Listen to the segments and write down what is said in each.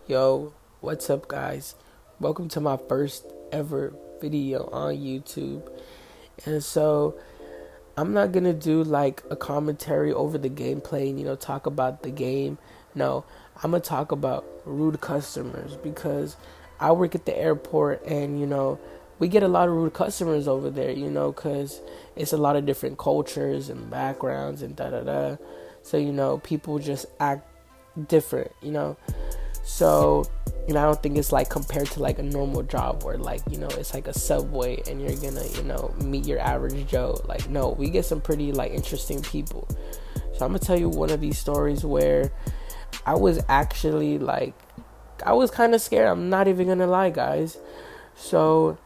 Yo, what's up, guys? Welcome to my first ever video on YouTube. And so, I'm not gonna do like a commentary over the gameplay and talk about the game. No, I'm gonna talk about rude customers because I work at the airport and we get a lot of rude customers over there, because it's a lot of different cultures and backgrounds and da da da. So, people just act different. So, I don't think it's like compared to like a normal job where like, it's like a subway and you're gonna, meet your average Joe. Like, no, we get some pretty like interesting people. So I'm gonna tell you one of these stories where I was actually like, I was kind of scared. I'm not even gonna lie, guys. So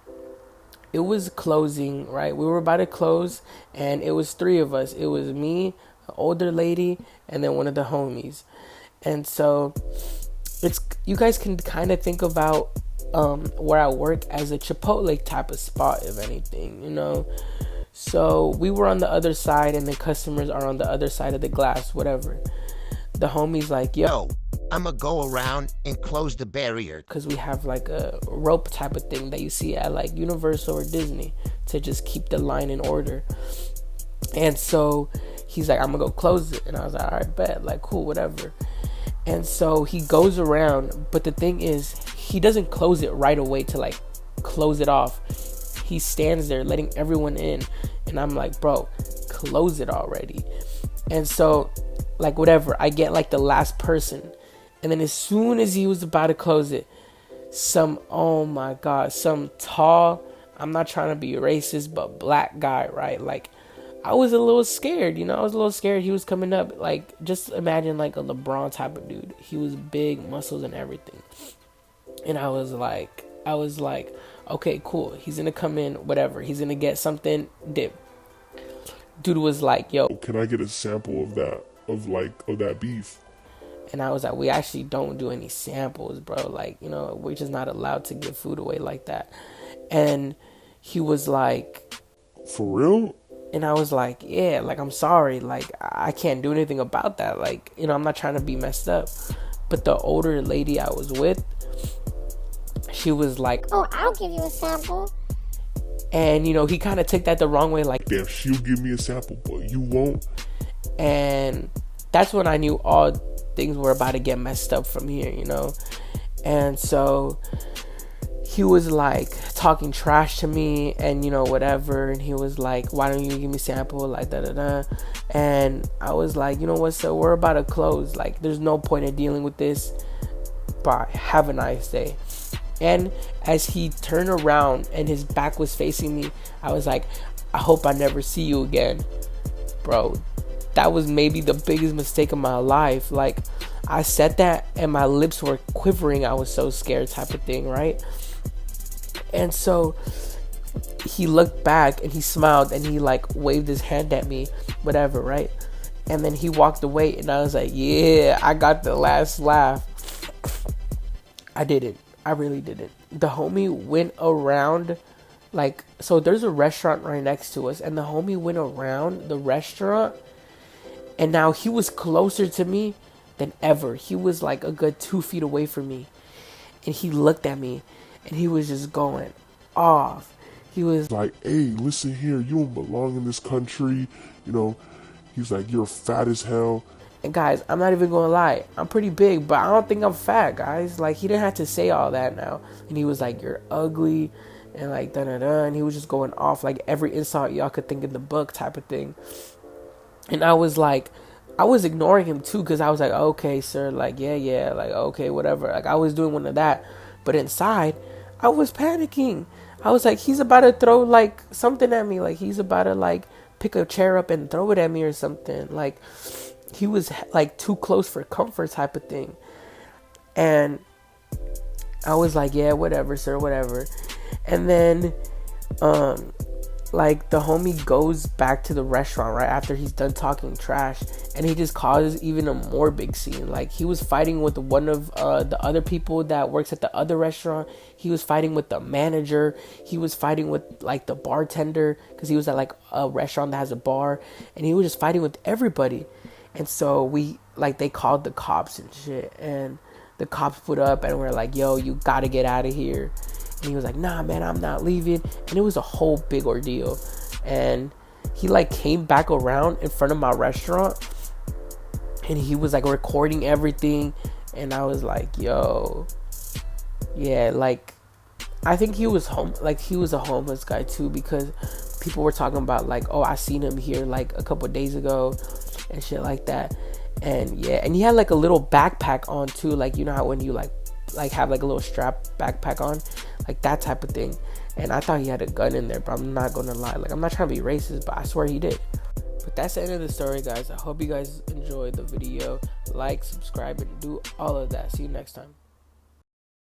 it was closing, right? We were about to close and it was three of us. It was me, an older lady, and then one of the homies. And so it's you guys can kind of think about where I work as a Chipotle type of spot, if anything. So we were on the other side, and the customers are on the other side of the glass, whatever. The homie's like, yo, I'ma go around and close the barrier. because we have like a rope type of thing that you see at like Universal or Disney to just keep the line in order. And so he's like, I'm gonna go close it, and I was like, all right, bet, like cool, whatever. And so he goes around, but the thing is, he doesn't close it right away to like close it off. He stands there letting everyone in, and I'm like, bro, close it already. And so, like, whatever, I get like the last person, and then as soon as he was about to close it, oh my god, some tall, I'm not trying to be racist, but black guy, right? Like, I was a little scared, I was a little scared. He was coming up, like, just imagine like a LeBron type of dude. He was big, muscles and everything. And I was like, okay, cool. He's gonna come in, whatever. He's gonna get something dip. Dude was like, yo, Can I get a sample of that, of that beef? and I was like, we actually don't do any samples, bro. Like, we're just not allowed to give food away like that. And he was like, For real? and I was like, yeah, like, I'm sorry. Like, I can't do anything about that. Like, I'm not trying to be messed up. But the older lady I was with, she was like, oh, I'll give you a sample. and, he kind of took that the wrong way. Like, Damn, she'll give me a sample, but you won't. and that's when I knew all things were about to get messed up from here. And so he was like talking trash to me and whatever, and he was like, why don't you give me a sample, like da da da. And I was like, you know what, so we're about to close, like there's no point in dealing with this. Bye, have a nice day. And as he turned around and his back was facing me, I was like, I hope I never see you again. Bro, that was maybe the biggest mistake of my life. Like, I said that and my lips were quivering. I was so scared, type of thing, right? And so he looked back and he smiled and he like waved his hand at me, whatever, right? And then he walked away, and I was like, yeah, I got the last laugh. I didn't. I really didn't. The homie went around, like, so there's a restaurant right next to us, and the homie went around the restaurant, and now he was closer to me than ever. He was like a good 2 feet away from me, and he looked at me, and he was just going off. He was Like, hey, listen here, you don't belong in this country. You know, he's like, you're fat as hell. and guys, I'm not even gonna lie, I'm pretty big, but I don't think I'm fat, guys. Like, he didn't have to say all that now. And he was like, you're ugly, and like da da da, and he was just going off like every insult y'all could think in the book, type of thing. And I was like, I was ignoring him too, because I was like, okay, sir, like, yeah, like, okay, whatever. Like, I was doing one of that, but inside I was panicking. I was like, he's about to throw like something at me, like he's about to like pick a chair up and throw it at me or something. Like, he was like too close for comfort, type of thing. And I was like, yeah, whatever, sir, whatever. And then like, the homie goes back to the restaurant right after he's done talking trash, and he just causes even a more big scene. Like, he was fighting with one of the other people that works at the other restaurant. He was fighting with the manager. He was fighting with like the bartender, because he was at like a restaurant that has a bar, and he was just fighting with everybody. And so they called the cops and shit, and the cops put up and were like, yo, you gotta get out of here. And he was like, nah, man, I'm not leaving. And it was a whole big ordeal. And he like came back around in front of my restaurant, and he was like recording everything. And I was like, yo, yeah, like, I think he was he was a homeless guy too, because people were talking about like, oh, I seen him here like a couple of days ago and shit like that. And yeah, and he had like a little backpack on too, like, you know how when you like have like a little strap backpack on, like that type of thing. And I thought he had a gun in there, but I'm not gonna lie, like, I'm not trying to be racist, but I swear he did. But that's the end of the story, guys. I hope you guys enjoyed the video. Like, subscribe, and do all of that. See you next time.